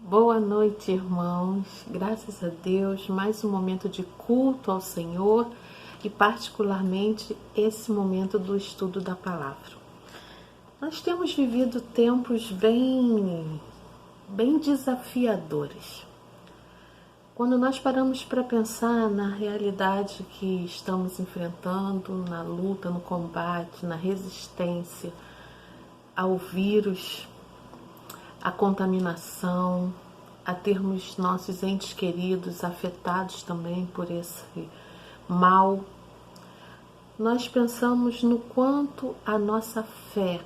Boa noite, irmãos. Graças a Deus, mais um momento de culto ao Senhor e particularmente esse momento do estudo da palavra. Nós temos vivido tempos bem desafiadores. Quando nós paramos para pensar na realidade que estamos enfrentando, na luta, no combate, na resistência ao vírus, à contaminação, a termos nossos entes queridos afetados também por esse mal, nós pensamos no quanto a nossa fé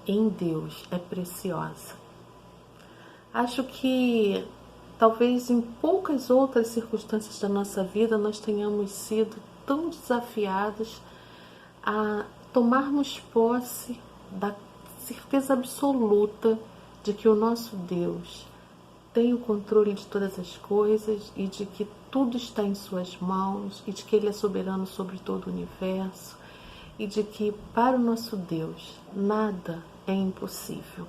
em Deus é preciosa. Acho que talvez em poucas outras circunstâncias da nossa vida nós tenhamos sido tão desafiados a tomarmos posse da certeza absoluta de que o nosso Deus tem o controle de todas as coisas e de que tudo está em suas mãos e de que Ele é soberano sobre todo o universo e de que para o nosso Deus nada é impossível.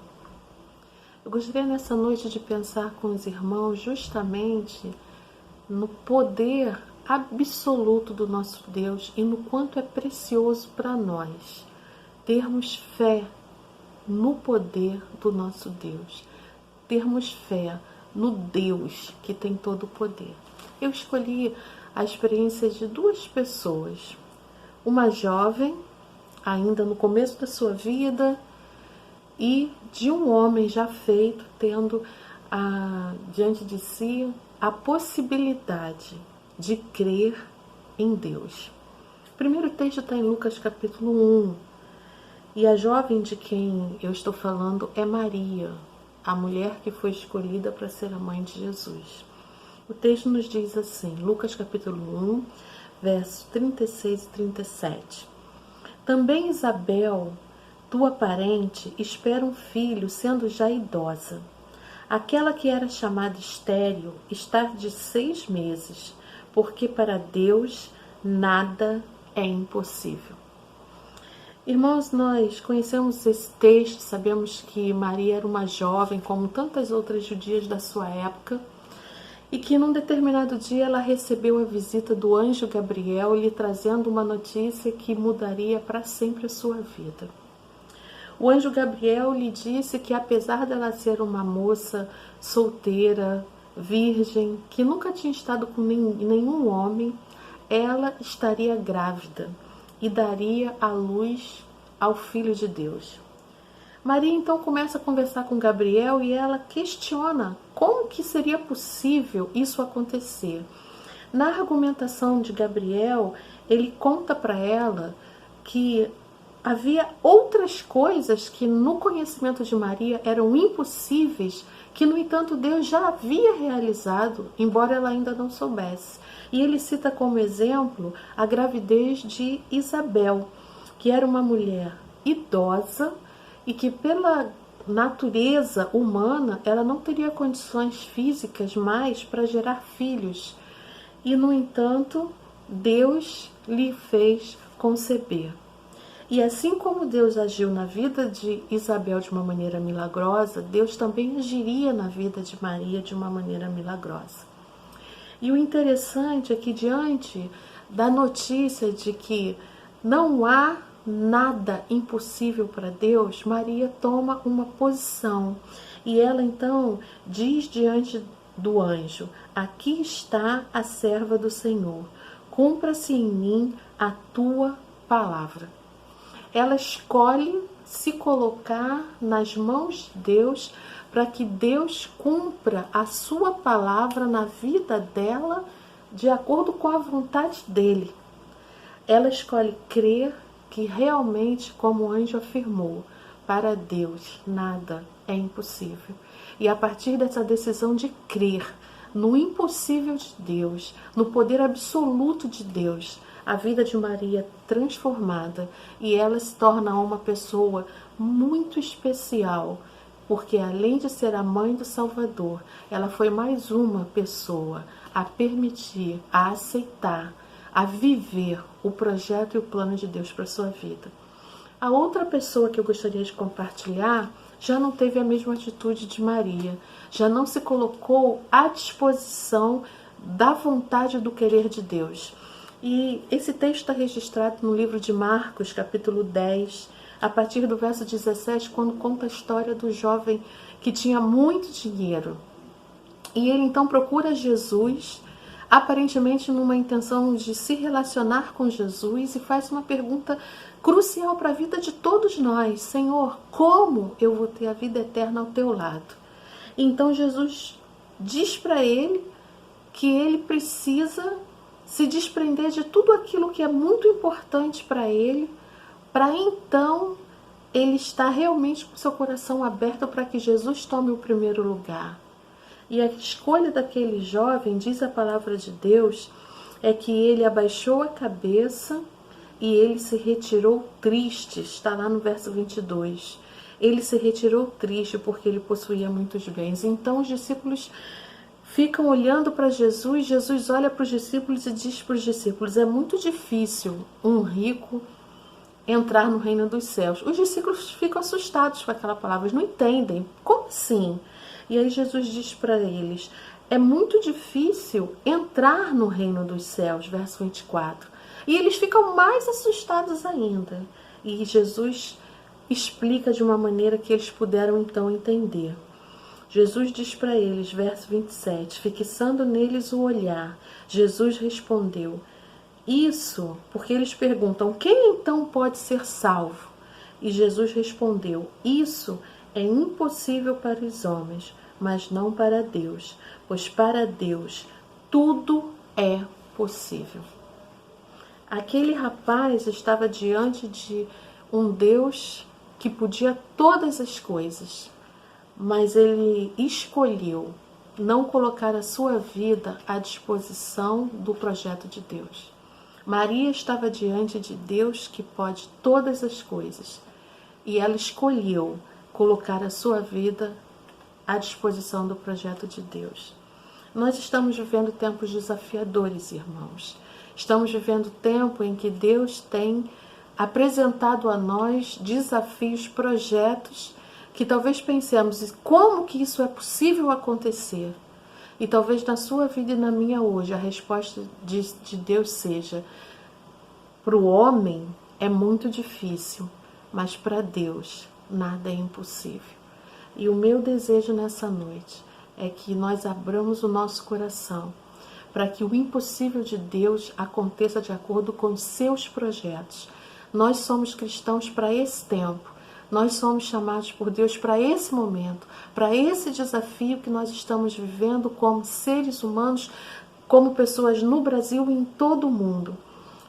Eu gostaria nessa noite de pensar com os irmãos justamente no poder absoluto do nosso Deus e no quanto é precioso para nós termos fé no poder do nosso Deus, termos fé no Deus que tem todo o poder. Eu escolhi a experiência de duas pessoas, uma jovem, ainda no começo da sua vida, e de um homem já feito, tendo diante de si a possibilidade de crer em Deus. O primeiro texto está em Lucas capítulo 1, e a jovem de quem eu estou falando é Maria, a mulher que foi escolhida para ser a mãe de Jesus. O texto nos diz assim, Lucas capítulo 1, versos 36 e 37. Também Isabel, tua parente, espera um filho, sendo já idosa. Aquela que era chamada estéril está de 6 meses, porque para Deus nada é impossível. Irmãos, nós conhecemos esse texto, sabemos que Maria era uma jovem, como tantas outras judias da sua época, e que num determinado dia ela recebeu a visita do anjo Gabriel, lhe trazendo uma notícia que mudaria para sempre a sua vida. O anjo Gabriel lhe disse que apesar dela ser uma moça solteira, virgem, que nunca tinha estado com nenhum homem, ela estaria grávida e daria à luz ao Filho de Deus. Maria então começa a conversar com Gabriel e ela questiona como que seria possível isso acontecer. Na argumentação de Gabriel, ele conta para ela que havia outras coisas que no conhecimento de Maria eram impossíveis, que no entanto Deus já havia realizado, embora ela ainda não soubesse. E ele cita como exemplo a gravidez de Isabel, que era uma mulher idosa e que pela natureza humana ela não teria condições físicas mais para gerar filhos. E no entanto, Deus lhe fez conceber. E assim como Deus agiu na vida de Isabel de uma maneira milagrosa, Deus também agiria na vida de Maria de uma maneira milagrosa. E o interessante é que diante da notícia de que não há nada impossível para Deus, Maria toma uma posição. E ela então diz diante do anjo: aqui está a serva do Senhor, cumpra-se em mim a tua palavra. Ela escolhe se colocar nas mãos de Deus para que Deus cumpra a sua palavra na vida dela de acordo com a vontade dele. Ela escolhe crer que realmente, como o anjo afirmou, para Deus nada é impossível. E a partir dessa decisão de crer no impossível de Deus, no poder absoluto de Deus, a vida de Maria é transformada e ela se torna uma pessoa muito especial, porque além de ser a mãe do Salvador, ela foi mais uma pessoa a permitir, a aceitar, a viver o projeto e o plano de Deus para a sua vida. A outra pessoa que eu gostaria de compartilhar já não teve a mesma atitude de Maria, já não se colocou à disposição da vontade do querer de Deus. E esse texto está registrado no livro de Marcos, capítulo 10, a partir do verso 17, quando conta a história do jovem que tinha muito dinheiro. E ele então procura Jesus, aparentemente numa intenção de se relacionar com Jesus, e faz uma pergunta crucial para a vida de todos nós: Senhor, como eu vou ter a vida eterna ao teu lado? Então Jesus diz para ele que ele precisa se desprender de tudo aquilo que é muito importante para ele então ele estar realmente com seu coração aberto para que Jesus tome o primeiro lugar. E a escolha daquele jovem, diz a palavra de Deus, é que ele abaixou a cabeça e ele se retirou triste. Está lá no verso 22. Ele se retirou triste porque ele possuía muitos bens. Então os discípulos ficam olhando para Jesus. Jesus olha para os discípulos e diz para os discípulos: é muito difícil um rico entrar no reino dos céus. Os discípulos ficam assustados com aquela palavra, eles não entendem. Como assim? E aí Jesus diz para eles: é muito difícil entrar no reino dos céus, verso 24. E eles ficam mais assustados ainda. E Jesus explica de uma maneira que eles puderam então entender. Jesus diz para eles, verso 27, fixando neles o olhar, Jesus respondeu: isso, porque eles perguntam: quem então pode ser salvo? E Jesus respondeu: isso é impossível para os homens, mas não para Deus, pois para Deus tudo é possível. Aquele rapaz estava diante de um Deus que podia todas as coisas, mas ele escolheu não colocar a sua vida à disposição do projeto de Deus. Maria estava diante de Deus que pode todas as coisas, e ela escolheu colocar a sua vida à disposição do projeto de Deus. Nós estamos vivendo tempos desafiadores, irmãos. Estamos vivendo tempo em que Deus tem apresentado a nós desafios, projetos que talvez pensemos: como que isso é possível acontecer? E talvez na sua vida e na minha hoje a resposta de Deus seja: para o homem é muito difícil, mas para Deus nada é impossível. E o meu desejo nessa noite é que nós abramos o nosso coração para que o impossível de Deus aconteça de acordo com os seus projetos. Nós somos cristãos para esse tempo. Nós somos chamados por Deus para esse momento, para esse desafio que nós estamos vivendo como seres humanos, como pessoas no Brasil e em todo o mundo.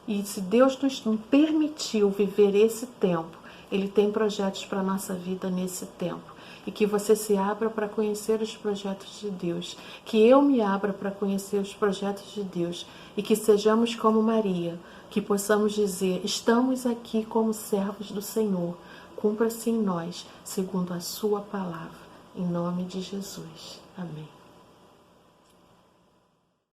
E se Deus nos permitiu viver esse tempo, Ele tem projetos para a nossa vida nesse tempo. E que você se abra para conhecer os projetos de Deus, que eu me abra para conhecer os projetos de Deus, e que sejamos como Maria, que possamos dizer: estamos aqui como servos do Senhor, cumpra-se em nós, segundo a sua palavra. Em nome de Jesus. Amém.